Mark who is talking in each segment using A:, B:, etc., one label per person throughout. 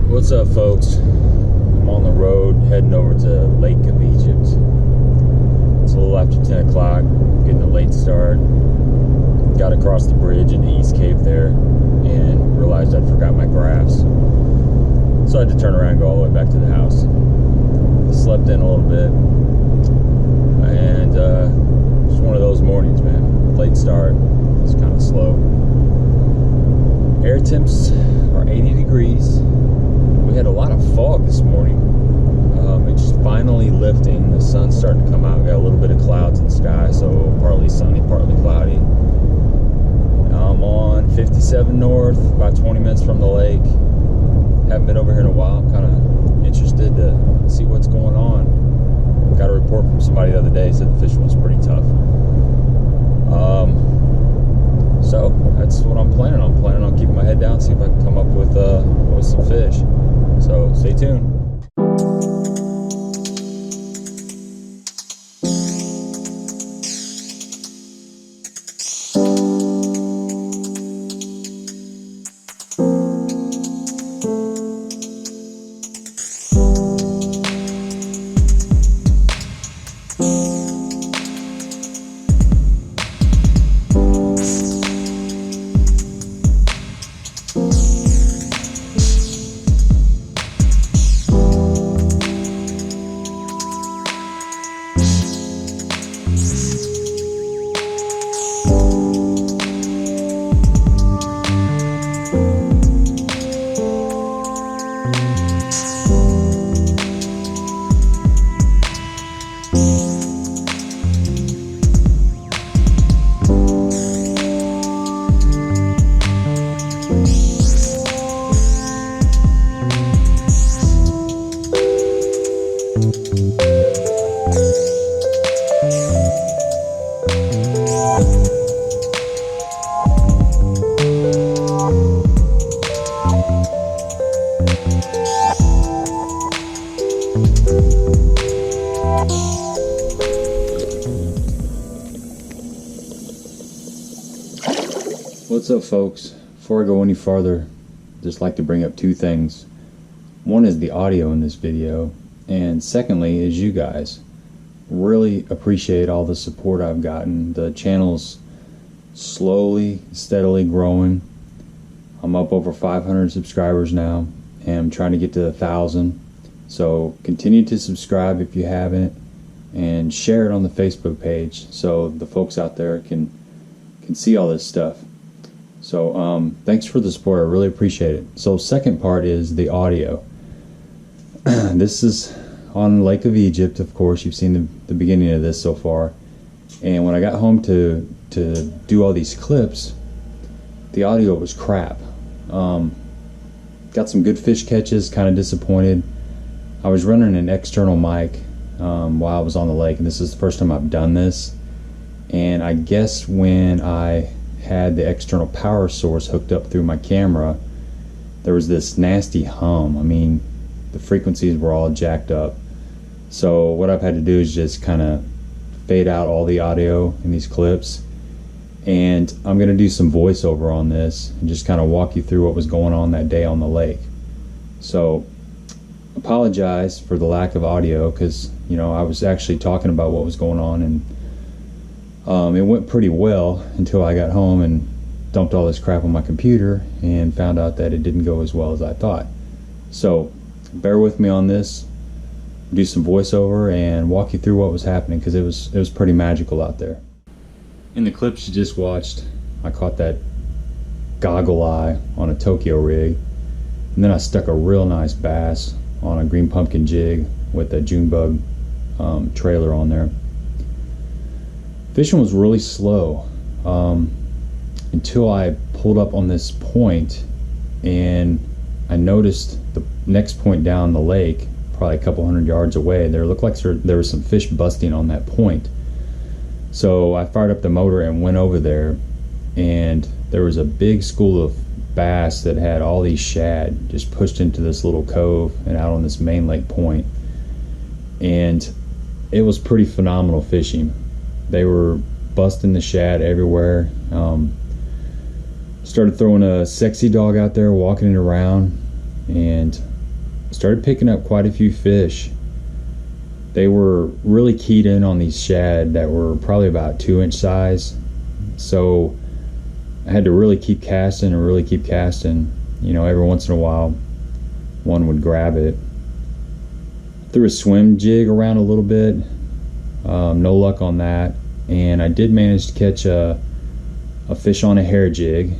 A: What's up, folks? I'm on the road heading over to Lake of Egypt. It's a little after 10 o'clock, getting a late start. Got across the bridge into East Cape there and realized I'd forgot my graphs. So I had to turn around and go all the way back to the house. Slept in a little bit. And just one of those mornings, man. Late start. It's kind of slow. Air temps are 80 degrees. We had a lot of fog this morning. It's finally lifting. The sun's starting to come out. We got a little bit of clouds in the sky, so partly sunny, partly cloudy. I'm on 57 North, about 20 minutes from the lake. Haven't been over here in a while. I'm kind of interested to see what's going on. Got a report from somebody the other day, said the fishing was pretty tough. So that's what I'm planning on. Planning on keeping my head down, see if I can come up with some fish. So stay tuned. What's up, folks? Before I go any farther, just like to bring up two things. One is the audio in this video, and secondly is you guys. Really appreciate all the support I've gotten. The channel's slowly, steadily growing. I'm up over 500 subscribers now, and I'm trying to get to 1,000. So continue to subscribe if you haven't, and share it on the Facebook page so the folks out there can see all this stuff. So thanks for the support. I really appreciate it. So second part is the audio. This is on Lake of Egypt, of course. You've seen the beginning of this so far. And when I got home to do all these clips, the audio was crap. Got some good fish catches, kind of disappointed. I was running an external mic while I was on the lake, and this is the first time I've done this. And I guess when I had the external power source hooked up through my camera, there was this nasty hum. I mean, the frequencies were all jacked up. So what I've had to do is just kind of fade out all the audio in these clips, and I'm going to do some voiceover on this and just kind of walk you through what was going on that day on the lake. So apologize for the lack of audio, because I was actually talking about what was going on, and it went pretty well until I got home and dumped all this crap on my computer and found out that it didn't go as well as I thought. So bear with me on this, do some voiceover and walk you through what was happening, because it was pretty magical out there. In the clips you just watched, I caught that goggle eye on a Tokyo rig, and then I stuck a real nice bass on a green pumpkin jig with a June bug trailer on there. Fishing was really slow until I pulled up on this point, and I noticed the next point down the lake, probably a couple hundred yards away, there looked like there was some fish busting on that point. So I fired up the motor and went over there, and there was a big school of bass that had all these shad just pushed into this little cove and out on this main lake point. And it was pretty phenomenal fishing. They were busting the shad everywhere. Started throwing a sexy dog out there, walking it around, and started picking up quite a few fish. They were really keyed in on these shad that were probably about 2-inch size. So I had to really keep casting and really keep casting. You know, every once in a while, one would grab it. Threw a swim jig around a little bit. No luck on that. And I did manage to catch a fish on a hair jig.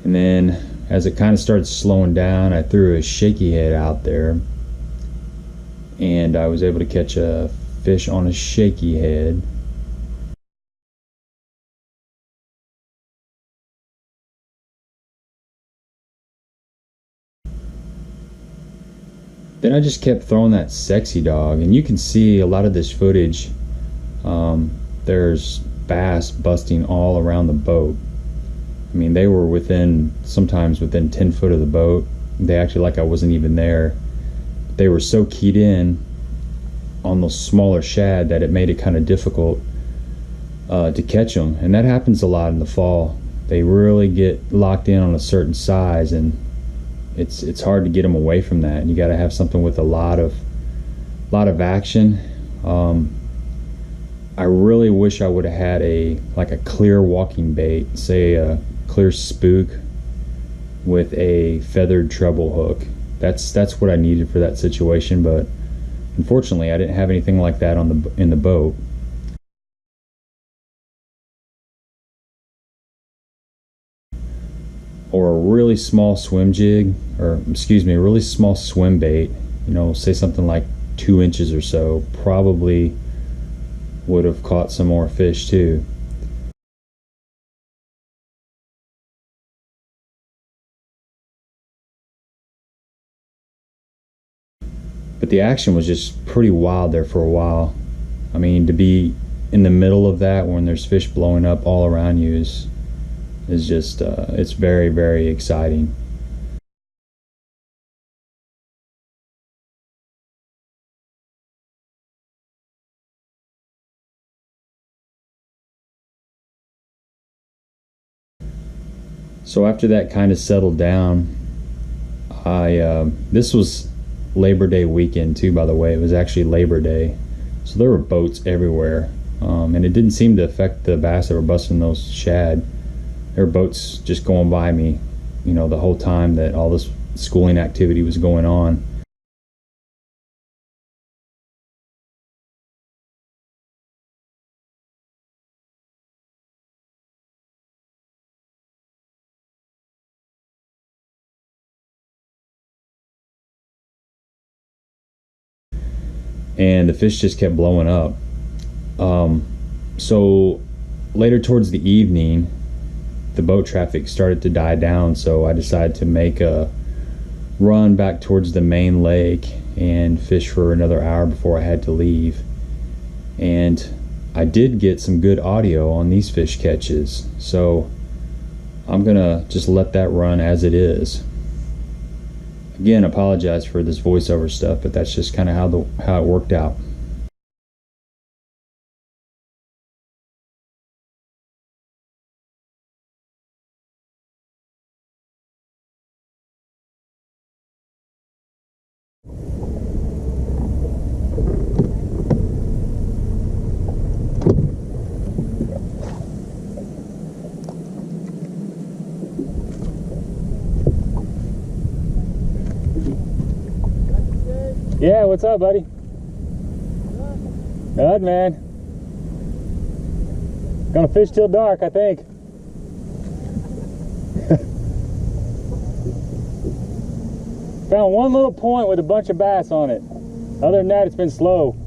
A: And then as it kind of started slowing down, I threw a shaky head out there, and I was able to catch a fish on a shaky head. Then I just kept throwing that sexy dog, and you can see a lot of this footage. There's bass busting all around the boat. I mean, they were sometimes within 10 foot of the boat. They acted like I wasn't even there. They were so keyed in on those smaller shad that it made it kind of difficult to catch them. And that happens a lot in the fall. They really get locked in on a certain size, and it's hard to get them away from that. You got to have something with a lot of action. I really wish I would have had a clear walking bait, say a clear spook with a feathered treble hook. That's what I needed for that situation, but unfortunately I didn't have anything like that in the boat. Or a really small swim jig, or excuse me, a really small swim bait, you know, say something like 2 inches or so, probably would have caught some more fish too. But the action was just pretty wild there for a while. I mean, to be in the middle of that when there's fish blowing up all around you is just it's very, very exciting. So after that kind of settled down, this was Labor Day weekend too, by the way. It was actually Labor Day, so there were boats everywhere, and it didn't seem to affect the bass that were busting those shad. There were boats just going by me, you know, the whole time that all this schooling activity was going on. And the fish just kept blowing up. So later towards the evening, the boat traffic started to die down, so I decided to make a run back towards the main lake and fish for another hour before I had to leave. And I did get some good audio on these fish catches, so I'm gonna just let that run as it is. Again, apologize for this voiceover stuff, but that's just kind of how it worked out. Yeah, what's up, buddy? Good, man. Gonna fish till dark, I think. Found one little point with a bunch of bass on it. Other than that, it's been slow.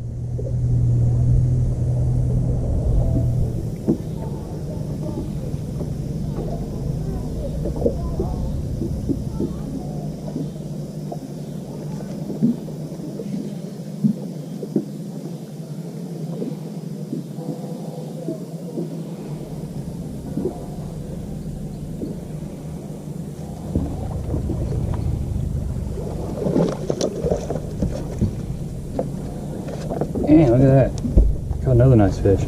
B: Damn, look at that. Caught another nice fish.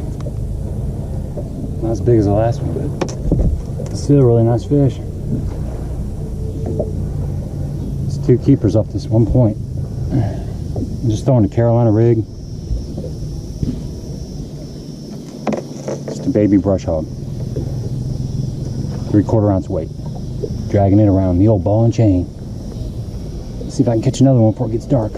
B: Not as big as the last one, but still a really nice fish. It's 2 keepers off this one point. I'm just throwing a Carolina rig. Just a baby brush hog. 3/4 ounce weight. Dragging it around the old ball and chain. See if I can catch another one before it gets dark.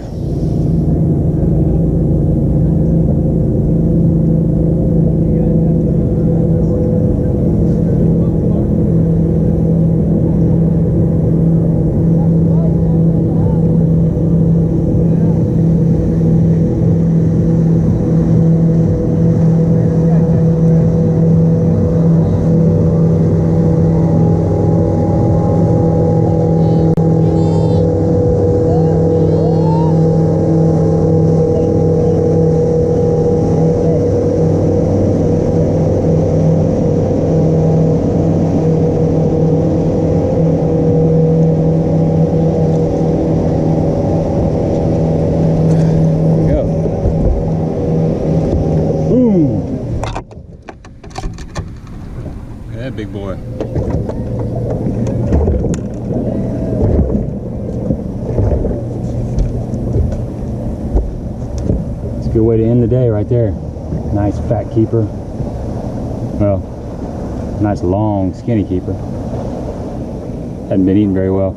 B: Big boy. It's a good way to end the day right there. Nice fat keeper. Well, nice long skinny keeper. Hadn't been eating very well.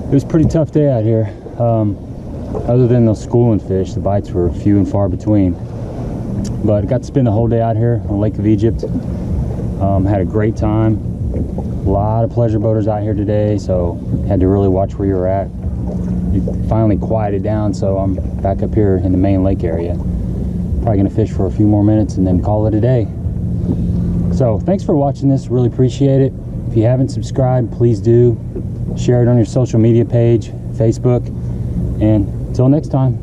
B: It was a pretty tough day out here. Other than those schooling fish, the bites were few and far between. But I got to spend the whole day out here on Lake of Egypt. Had a great time. A lot of pleasure boaters out here today, so had to really watch where you're at. It finally quieted down, so I'm back up here in the main lake area. Probably gonna fish for a few more minutes and then call it a day. So thanks for watching this, really appreciate it. If you haven't subscribed, please do. Share it on your social media page, Facebook, and until next time.